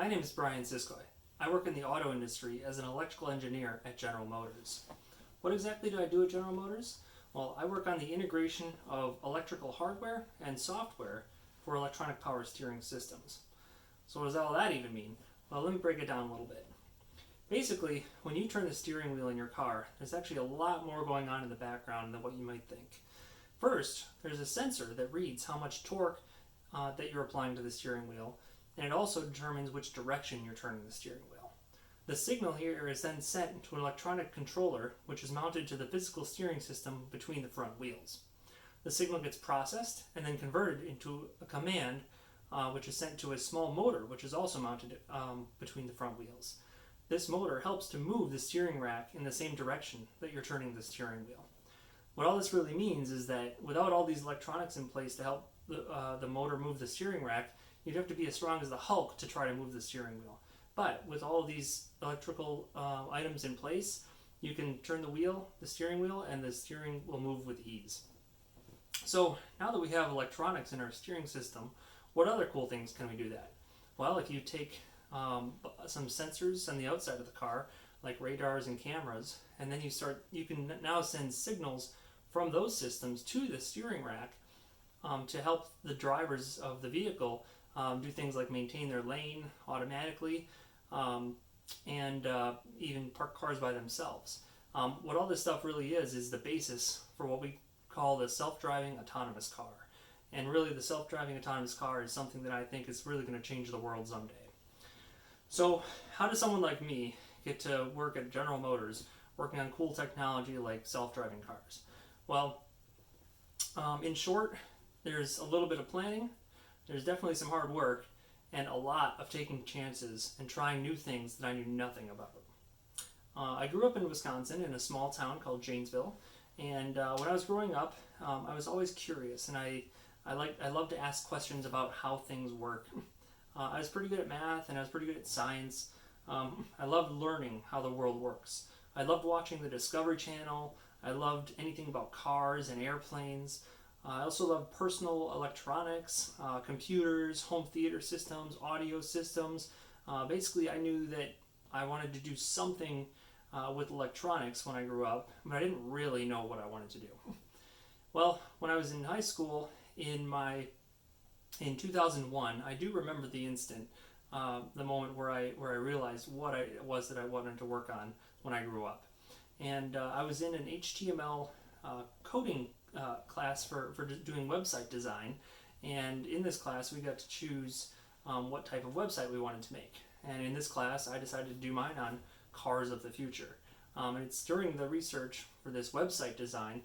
My name is Brian Siskoy. I work in the auto industry as an electrical engineer at General Motors. What exactly do I do at General Motors? Well, I work on the integration of electrical hardware and software for electronic power steering systems. So what does all that even mean? Well, let me break it down a little bit. Basically, when you turn the steering wheel in your car, there's actually a lot more going on in the background than what you might think. First, there's a sensor that reads how much torque that you're applying to the steering wheel, and it also determines which direction you're turning the steering wheel. The signal here is then sent to an electronic controller, which is mounted to the physical steering system between the front wheels. The signal gets processed and then converted into a command, which is sent to a small motor, which is also mounted between the front wheels. This motor helps to move the steering rack in the same direction that you're turning the steering wheel. What all this really means is that without all these electronics in place to help the motor move the steering rack, you'd have to be as strong as the Hulk to try to move the steering wheel. But with all of these electrical items in place, you can turn the steering wheel, and the steering will move with ease. So now that we have electronics in our steering system, what other cool things can we do that? Well, if you take some sensors on the outside of the car, like radars and cameras, and then you can now send signals from those systems to the steering rack to help the drivers of the vehicle do things like maintain their lane automatically and even park cars by themselves. What all this stuff really is the basis for what we call the self-driving autonomous car. And really, the self-driving autonomous car is something that I think is really going to change the world someday. So how does someone like me get to work at General Motors working on cool technology like self-driving cars? Well, in short, there's a little bit of planning, there's definitely some hard work, and a lot of taking chances and trying new things that I knew nothing about. I grew up in Wisconsin in a small town called Janesville, and when I was growing up, I was always curious, and I loved to ask questions about how things work. I was pretty good at math, and I was pretty good at science. I loved learning how the world works. I loved watching the Discovery Channel. I loved anything about cars and airplanes. I also loved personal electronics, computers, home theater systems, audio systems. Basically, I knew that I wanted to do something with electronics when I grew up, but I didn't really know what I wanted to do. Well, when I was in high school, in 2001, I do remember the instant, the moment where I realized what it was that I wanted to work on when I grew up. And I was in an HTML coding class for doing website design, and in this class we got to choose what type of website we wanted to make. And in this class I decided to do mine on cars of the future. And it's during the research for this website design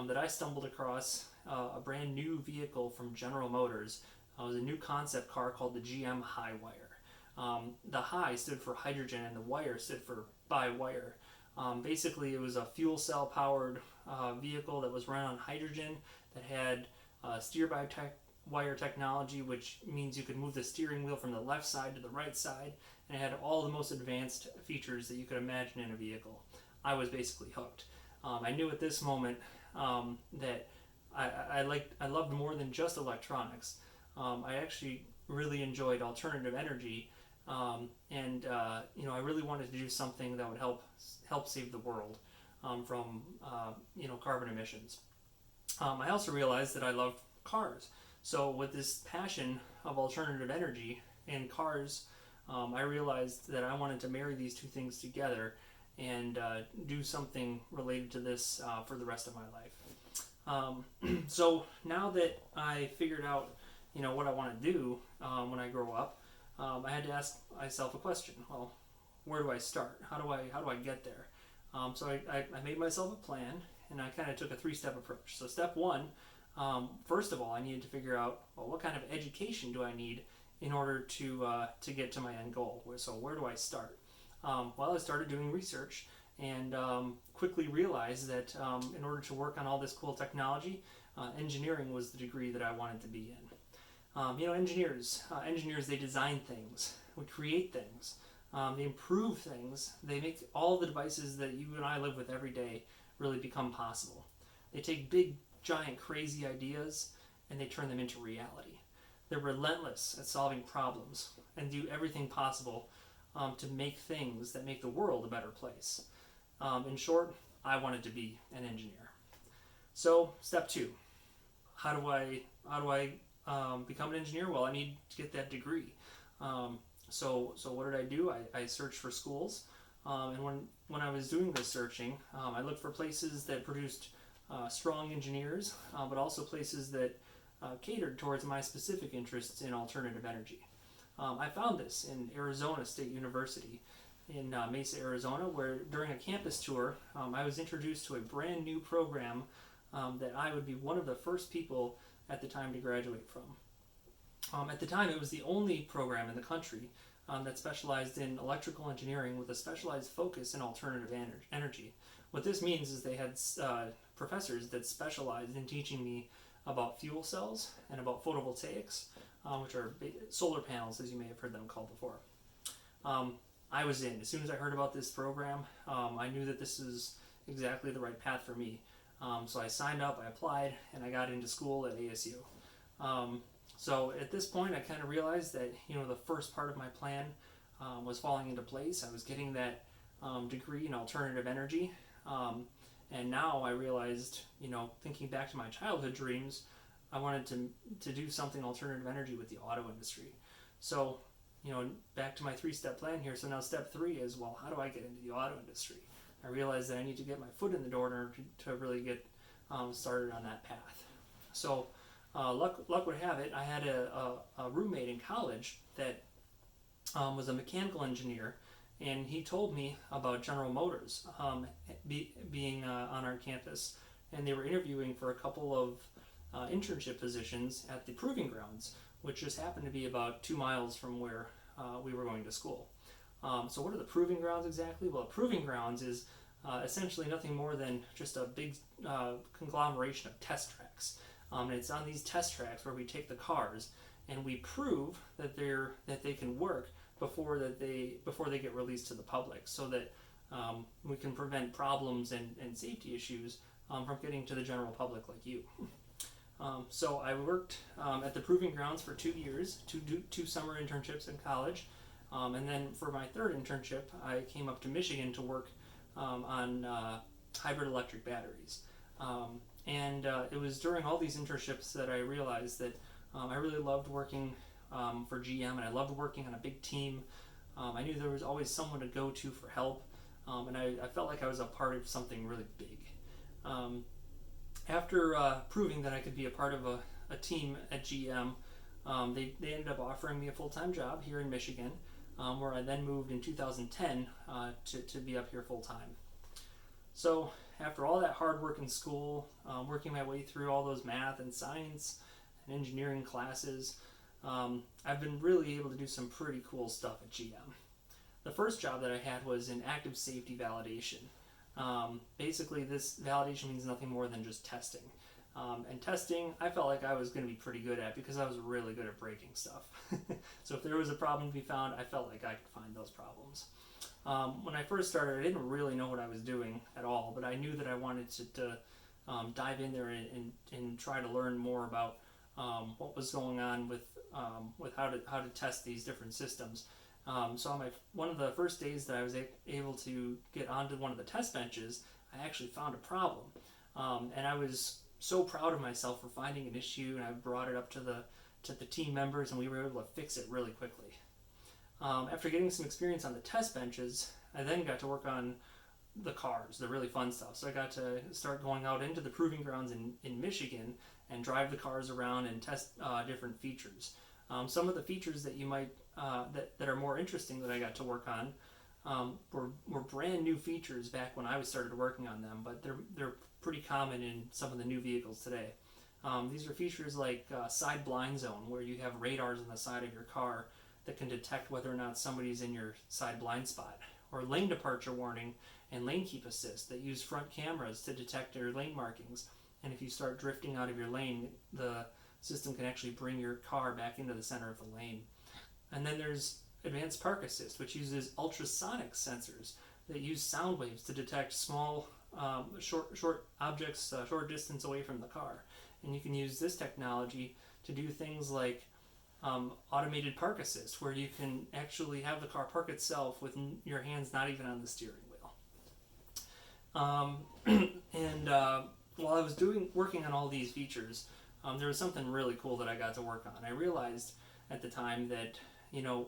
that I stumbled across a brand new vehicle from General Motors. It was a new concept car called the GM High Wire. The high stood for hydrogen and the wire stood for by wire. Basically, it was a fuel cell powered vehicle that was run on hydrogen that had steer-by-wire technology, which means you could move the steering wheel from the left side to the right side, and it had all the most advanced features that you could imagine in a vehicle. I was basically hooked. I knew at this moment that I loved more than just electronics. I actually really enjoyed alternative energy, and I really wanted to do something that would help save the world from carbon emissions. I also realized that I loved cars. So with this passion of alternative energy and cars, I realized that I wanted to marry these two things together and do something related to this for the rest of my life. So now that I figured out what I want to do when I grow up, I had to ask myself a question. Well, where do I start? How do I get there? So I made myself a plan, and I kind of took a 3-step approach. So step one, first of all, I needed to figure out, well, what kind of education do I need in order to get to my end goal? So where do I start? Well, I started doing research and quickly realized that in order to work on all this cool technology, engineering was the degree that I wanted to be in. Engineers, they design things, we create things, they improve things, they make all the devices that you and I live with every day really become possible. They take big, giant, crazy ideas and they turn them into reality. They're relentless at solving problems and do everything possible to make things that make the world a better place. In short, I wanted to be an engineer. So, step 2. How do I become an engineer? Well, I need to get that degree. So what did I do? I searched for schools, and when I was doing this searching, I looked for places that produced strong engineers, but also places that catered towards my specific interests in alternative energy. I found this in Arizona State University in Mesa, Arizona, where during a campus tour, I was introduced to a brand new program that I would be one of the first people at the time to graduate from. At the time, it was the only program in the country that specialized in electrical engineering with a specialized focus in alternative energy. What this means is they had professors that specialized in teaching me about fuel cells and about photovoltaics, which are solar panels, as you may have heard them called before. I was in. As soon as I heard about this program, I knew that this is exactly the right path for me. So I signed up, I applied, and I got into school at ASU. So at this point, I kind of realized that the first part of my plan was falling into place. I was getting that degree in alternative energy, and now I realized, thinking back to my childhood dreams, I wanted to do something alternative energy with the auto industry. So, back to my 3-step plan here. So now step 3 is, well, how do I get into the auto industry? I realized that I need to get my foot in the door in order to really get started on that path. So luck would have it, I had a roommate in college that was a mechanical engineer, and he told me about General Motors being on our campus, and they were interviewing for a couple of internship positions at the Proving Grounds, which just happened to be about 2 miles from where we were going to school. So what are the Proving Grounds exactly? Well, a Proving Grounds is essentially nothing more than just a big conglomeration of test tracks. And it's on these test tracks where we take the cars and we prove that they can work before they get released to the public, so that we can prevent problems and safety issues from getting to the general public like you. So I worked at the Proving Grounds for 2 years, two summer internships in college. And then for my 3rd internship, I came up to Michigan to work on hybrid electric batteries. And it was during all these internships that I realized that I really loved working for GM, and I loved working on a big team. I knew there was always someone to go to for help, and I felt like I was a part of something really big. After proving that I could be a part of a team at GM, they ended up offering me a full-time job here in Michigan, where I then moved in 2010 to be up here full-time. So after all that hard work in school, working my way through all those math and science and engineering classes, I've been really able to do some pretty cool stuff at GM. The first job that I had was in active safety validation. Basically, this validation means nothing more than just testing. And testing, I felt like I was going to be pretty good at, because I was really good at breaking stuff. So if there was a problem to be found, I felt like I could find those problems. When I first started, I didn't really know what I was doing at all, but I knew that I wanted to dive in there and try to learn more about what was going on with how to test these different systems. So on one of the first days that I was able to get onto one of the test benches, I actually found a problem, and I was so proud of myself for finding an issue, and I brought it up to the team members, and we were able to fix it really quickly. After getting some experience on the test benches, I then got to work on the cars, the really fun stuff. So I got to start going out into the Proving Grounds in Michigan and drive the cars around and test different features. Some of the features that you might that are more interesting that I got to work on were brand new features back when I started working on them, but they're pretty common in some of the new vehicles today. These are features like side blind zone, where you have radars on the side of your car that can detect whether or not somebody's in your side blind spot, or lane departure warning and lane keep assist that use front cameras to detect your lane markings. And if you start drifting out of your lane, the system can actually bring your car back into the center of the lane. And then there's advanced park assist, which uses ultrasonic sensors that use sound waves to detect small, short objects, short distance away from the car. And you can use this technology to do things like automated park assist, where you can actually have the car park itself with your hands not even on the steering wheel. And while I was working on all these features, there was something really cool that I got to work on. I realized at the time that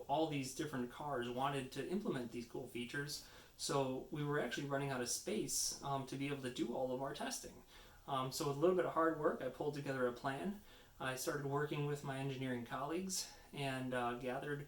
all these different cars wanted to implement these cool features, so we were actually running out of space to be able to do all of our testing. So with a little bit of hard work, I pulled together a plan. I started working with my engineering colleagues and gathered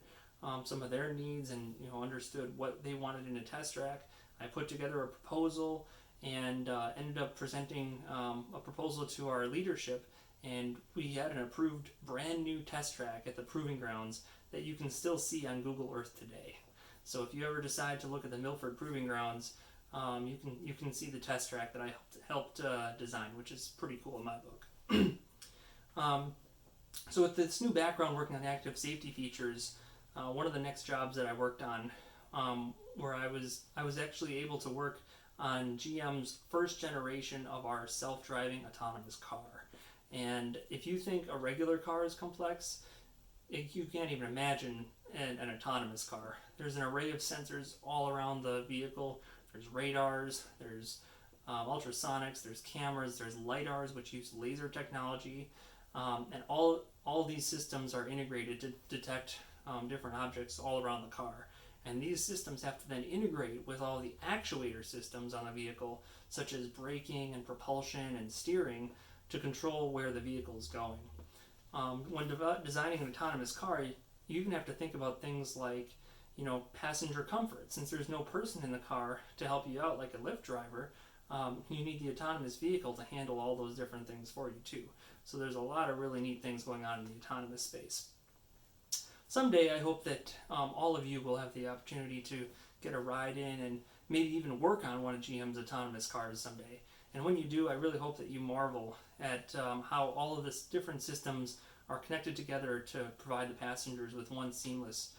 some of their needs and understood what they wanted in a test track. I put together a proposal and ended up presenting a proposal to our leadership, and we had an approved brand new test track at the proving grounds that you can still see on Google Earth today. So if you ever decide to look at the Milford Proving Grounds, you can see the test track that I helped design, which is pretty cool in my book. So with this new background working on active safety features, one of the next jobs that I worked on, where I was actually able to work on GM's first generation of our self-driving autonomous car. And if you think a regular car is complex, you can't even imagine an autonomous car. There's an array of sensors all around the vehicle. There's radars, there's ultrasonics, there's cameras, there's lidars, which use laser technology, and all these systems are integrated to detect different objects all around the car. And these systems have to then integrate with all the actuator systems on the vehicle, such as braking and propulsion and steering, to control where the vehicle is going. When designing an autonomous car, you even have to think about things like, passenger comfort. Since there's no person in the car to help you out like a Lyft driver, you need the autonomous vehicle to handle all those different things for you too. So there's a lot of really neat things going on in the autonomous space. Someday I hope that all of you will have the opportunity to get a ride in and maybe even work on one of GM's autonomous cars someday. And when you do, I really hope that you marvel at how all of these different systems are connected together to provide the passengers with one seamless,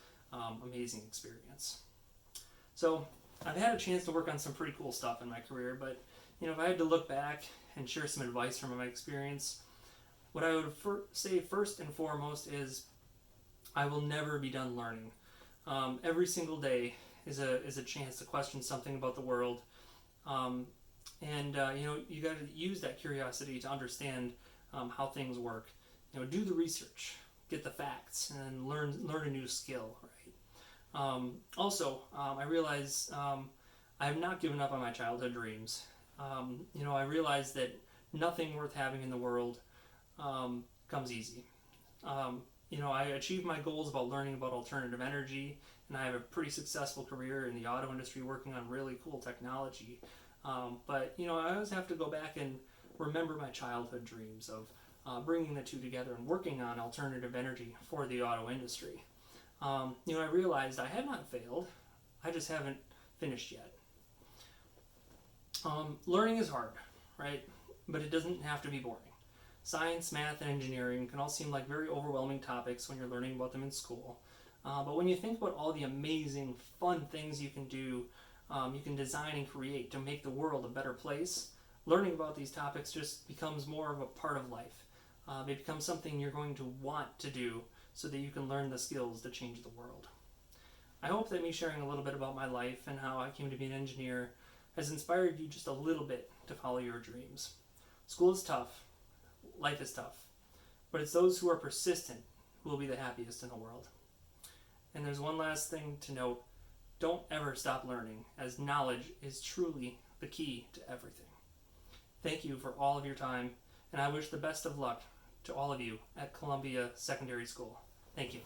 amazing experience. So I've had a chance to work on some pretty cool stuff in my career, but if I had to look back and share some advice from my experience, what I would say first and foremost is I will never be done learning. Every single day is a chance to question something about the world. You got to use that curiosity to understand how things work. Do the research, get the facts, and learn a new skill. Right. I realize I have not given up on my childhood dreams. I realize that nothing worth having in the world comes easy. I achieved my goals about learning about alternative energy, and I have a pretty successful career in the auto industry working on really cool technology. But I always have to go back and remember my childhood dreams of bringing the two together and working on alternative energy for the auto industry. I realized I had not failed, I just haven't finished yet. Learning is hard, right? But it doesn't have to be boring. Science, math, and engineering can all seem like very overwhelming topics when you're learning about them in school. But when you think about all the amazing, fun things you can do, you can design and create to make the world a better place, learning about these topics just becomes more of a part of life. They become something you're going to want to do so that you can learn the skills to change the world. I hope that me sharing a little bit about my life and how I came to be an engineer has inspired you just a little bit to follow your dreams. School is tough. Life is tough. But it's those who are persistent who will be the happiest in the world. And there's one last thing to note. Don't ever stop learning, as knowledge is truly the key to everything. Thank you for all of your time, and I wish the best of luck to all of you at Columbia Secondary School. Thank you.